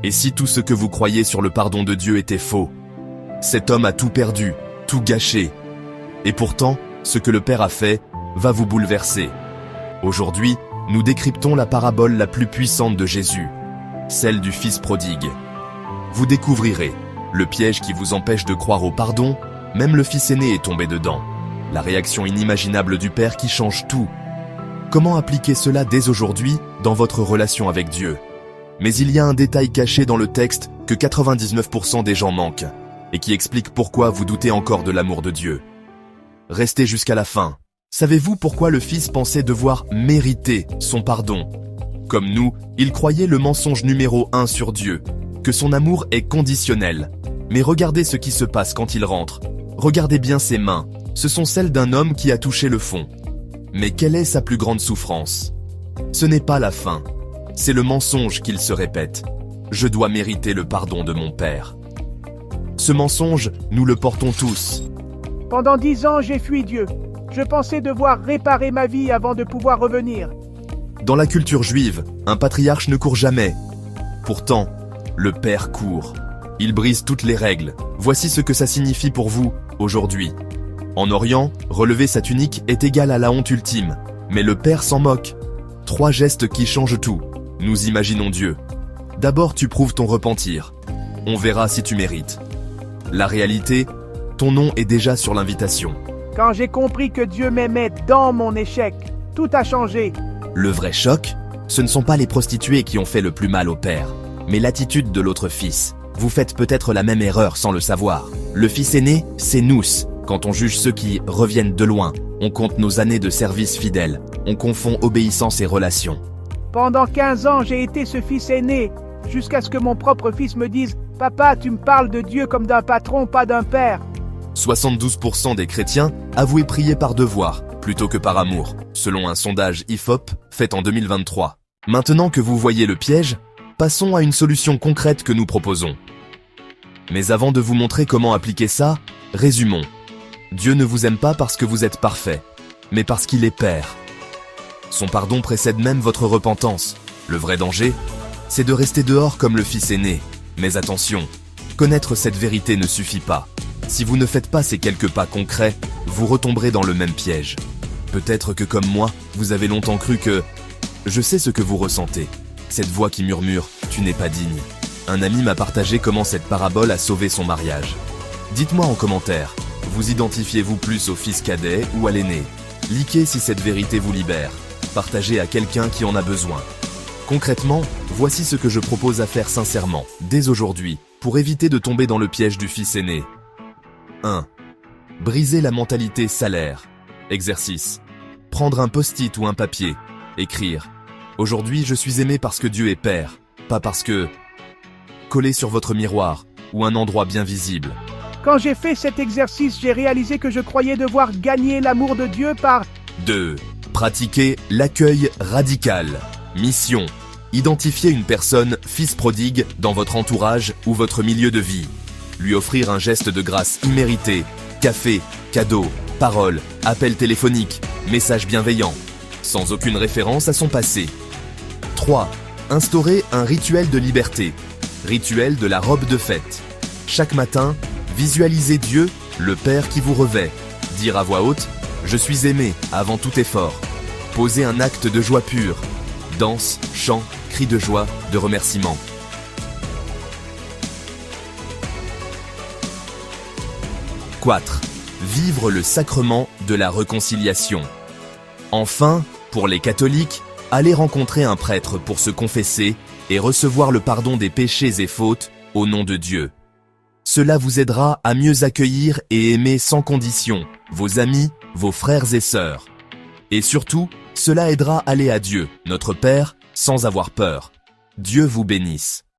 Et si tout ce que vous croyez sur le pardon de Dieu était faux? Cet homme a tout perdu, tout gâché. Et pourtant, ce que le Père a fait va vous bouleverser. Aujourd'hui, nous décryptons la parabole la plus puissante de Jésus, celle du Fils prodigue. Vous découvrirez le piège qui vous empêche de croire au pardon, même le fils aîné est tombé dedans. La réaction inimaginable du Père qui change tout. Comment appliquer cela dès aujourd'hui dans votre relation avec Dieu? Mais il y a un détail caché dans le texte que 99% des gens manquent, et qui explique pourquoi vous doutez encore de l'amour de Dieu. Restez jusqu'à la fin. Savez-vous pourquoi le Fils pensait devoir mériter son pardon? Comme nous, il croyait le mensonge numéro 1 sur Dieu, que son amour est conditionnel. Mais regardez ce qui se passe quand il rentre. Regardez bien ses mains. Ce sont celles d'un homme qui a touché le fond. Mais quelle est sa plus grande souffrance? Ce n'est pas la faim. C'est le mensonge qu'il se répète. Je dois mériter le pardon de mon Père. Ce mensonge, nous le portons tous. Pendant 10 ans, j'ai fui Dieu. Je pensais devoir réparer ma vie avant de pouvoir revenir. Dans la culture juive, un patriarche ne court jamais. Pourtant, le Père court. Il brise toutes les règles. Voici ce que ça signifie pour vous, aujourd'hui. En Orient, relever sa tunique est égal à la honte ultime. Mais le Père s'en moque. 3 gestes qui changent tout. Nous imaginons Dieu. D'abord, tu prouves ton repentir. On verra si tu mérites. La réalité, ton nom est déjà sur l'invitation. Quand j'ai compris que Dieu m'aimait dans mon échec, tout a changé. Le vrai choc, ce ne sont pas les prostituées qui ont fait le plus mal au Père, mais l'attitude de l'autre fils. Vous faites peut-être la même erreur sans le savoir. Le fils aîné, c'est nous. Quand on juge ceux qui reviennent de loin, on compte nos années de service fidèle. On confond obéissance et relation. Pendant 15 ans, j'ai été ce fils aîné, jusqu'à ce que mon propre fils me dise « Papa, tu me parles de Dieu comme d'un patron, pas d'un père. » 72% des chrétiens avouaient prier par devoir, plutôt que par amour, selon un sondage IFOP fait en 2023. Maintenant que vous voyez le piège, passons à une solution concrète que nous proposons. Mais avant de vous montrer comment appliquer ça, résumons. Dieu ne vous aime pas parce que vous êtes parfait, mais parce qu'il est Père. Son pardon précède même votre repentance. Le vrai danger, c'est de rester dehors comme le fils aîné. Mais attention, connaître cette vérité ne suffit pas. Si vous ne faites pas ces quelques pas concrets, vous retomberez dans le même piège. Peut-être que comme moi, vous avez longtemps cru que... Je sais ce que vous ressentez. Cette voix qui murmure « Tu n'es pas digne ». Un ami m'a partagé comment cette parabole a sauvé son mariage. Dites-moi en commentaire, vous identifiez-vous plus au fils cadet ou à l'aîné? Likez si cette vérité vous libère. Partagez à quelqu'un qui en a besoin. Concrètement, voici ce que je propose à faire sincèrement, dès aujourd'hui, pour éviter de tomber dans le piège du fils aîné. 1. Briser la mentalité salaire. Exercice. Prendre un post-it ou un papier. Écrire. Aujourd'hui, je suis aimé parce que Dieu est Père, pas parce que... Coller sur votre miroir ou un endroit bien visible. Quand j'ai fait cet exercice, j'ai réalisé que je croyais devoir gagner l'amour de Dieu par... 2. Pratiquer l'accueil radical. Mission. Identifier une personne fils prodigue dans votre entourage ou votre milieu de vie. Lui offrir un geste de grâce immérité. Café, cadeau, parole, appel téléphonique, message bienveillant. Sans aucune référence à son passé. 3. Instaurer un rituel de liberté. Rituel de la robe de fête. Chaque matin, visualisez Dieu, le Père qui vous revêt. Dire à voix haute « Je suis aimé » avant tout effort. Poser un acte de joie pure. Danse, chant, cris de joie, de remerciement. 4. Vivre le sacrement de la réconciliation. Enfin, pour les catholiques, allez rencontrer un prêtre pour se confesser et recevoir le pardon des péchés et fautes au nom de Dieu. Cela vous aidera à mieux accueillir et aimer sans condition vos amis, vos frères et sœurs. Et surtout, cela aidera à aller à Dieu, notre Père, sans avoir peur. Dieu vous bénisse.